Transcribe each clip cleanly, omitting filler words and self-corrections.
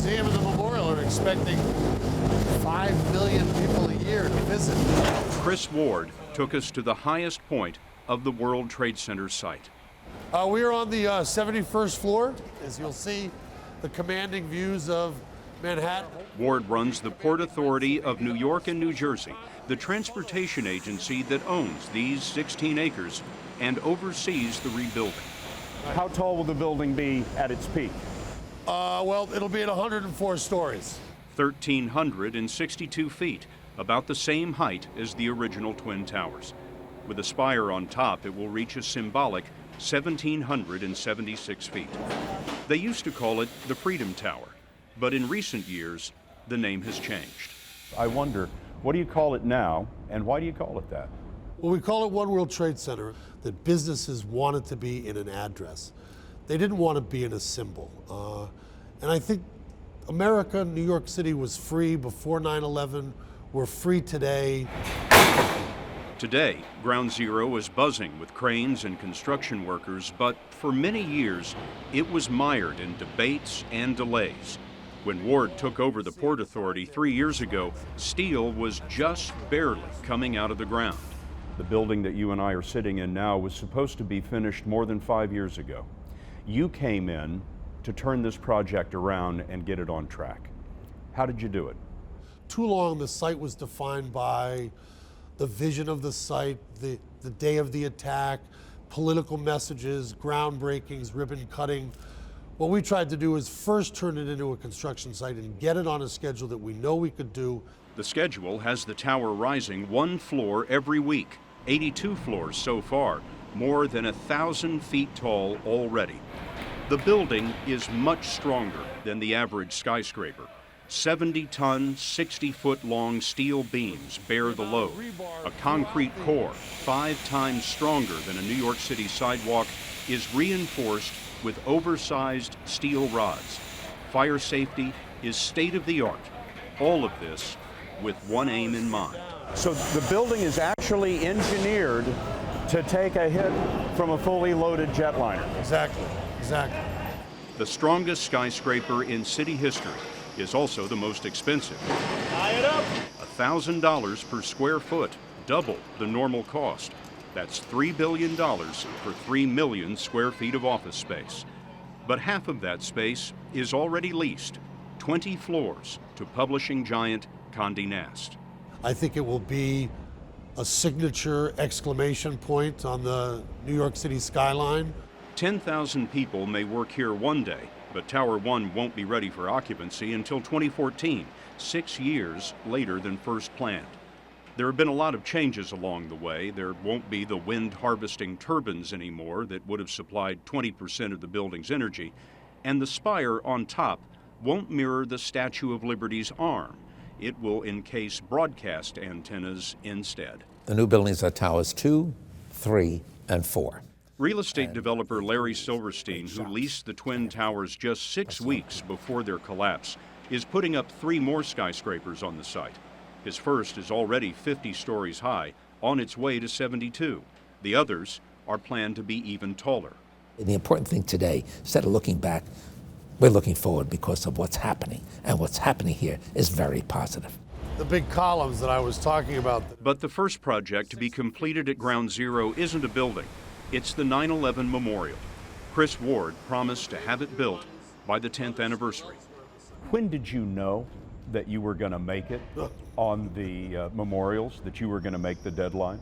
museum and the memorial are expecting 5 million people a year to visit. Chris Ward took us to the highest point of the World Trade Center site. We are on the 71st floor. As you'll see, the commanding views of Manhattan. Ward runs the Port Authority of New York and New Jersey, the transportation agency that owns these 16 acres and oversees the rebuilding. How tall will the building be at its peak? Well, it'll be at 104 stories. 1,362 feet, about the same height as the original Twin Towers. With a spire on top, it will reach a symbolic 1,776 feet. They used to call it the Freedom Tower, but in recent years, the name has changed. I wonder, what do you call it now, and why do you call it that? Well, we call it One World Trade Center. That businesses wanted to be in an address. They didn't want to be in a symbol. And I think America, New York City was free before 9/11. We're free today. Today, Ground Zero is buzzing with cranes and construction workers, but for many years, it was mired in debates and delays. When Ward took over the Port Authority 3 years ago, steel was just barely coming out of the ground. The building that you and I are sitting in now was supposed to be finished more than 5 years ago. You came in to turn this project around and get it on track. How did you do it? Too long, the site was defined by the vision of the site, the day of the attack, political messages, groundbreakings, ribbon cutting. What we tried to do is first turn it into a construction site and get it on a schedule that we know we could do. The schedule has the tower rising 1 floor every week, 82 floors so far, more than 1,000 feet tall already. The building is much stronger than the average skyscraper. 70-ton, 60-foot-long steel beams bear the load. A concrete core, 5 times stronger than a New York City sidewalk, is reinforced with oversized steel rods. Fire safety is state-of-the-art. All of this with one aim in mind. So the building is actually engineered to take a hit from a fully loaded jetliner. Exactly. The strongest skyscraper in city history is also the most expensive. Tie it up. $1,000 per square foot, double the normal cost. That's $3 billion for 3 million square feet of office space. But half of that space is already leased, 20 floors, to publishing giant Condé Nast. I think it will be a signature exclamation point on the New York City skyline. 10,000 people may work here one day, but Tower 1 won't be ready for occupancy until 2014, 6 years later than first planned. There have been a lot of changes along the way. There won't be the wind harvesting turbines anymore that would have supplied 20% of the building's energy, and the spire on top won't mirror the Statue of Liberty's arm. It will encase broadcast antennas instead. The new buildings are towers 2, 3, and 4. Real estate developer Larry Silverstein, who leased the Twin Towers just 6 weeks before their collapse, is putting up 3 more skyscrapers on the site. His first is already 50 stories high, on its way to 72. The others are planned to be even taller. The important thing today, instead of looking back, we're looking forward because of what's happening. And what's happening here is very positive. The big columns that I was talking about. But the first project to be completed at Ground Zero isn't a building. It's the 9/11 Memorial. Chris Ward promised to have it built by the 10th anniversary. When did you know that you were going to make it on the memorials, that you were going to make the deadline?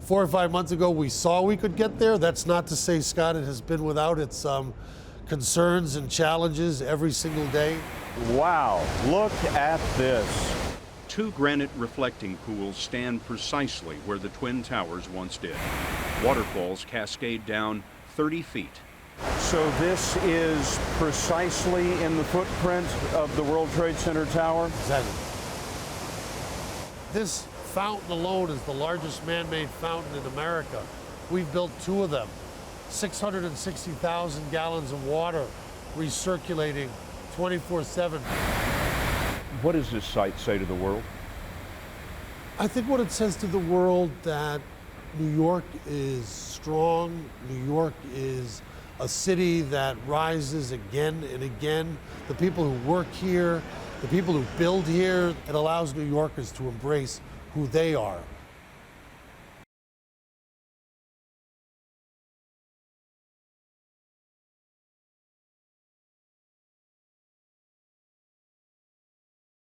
4 or 5 months ago, we saw we could get there. That's not to say, Scott, it has been without its concerns and challenges every single day. Wow, look at this. 2 granite reflecting pools stand precisely where the Twin Towers once did. Waterfalls cascade down 30 feet. So this is precisely in the footprint of the World Trade Center tower? Exactly. This fountain alone is the largest man-made fountain in America. We've built 2 of them. 660,000 gallons of water recirculating 24/7. What does this site say to the world? I think what it says to the world that New York is strong, New York is a city that rises again and again. The people who work here, the people who build here, it allows New Yorkers to embrace who they are.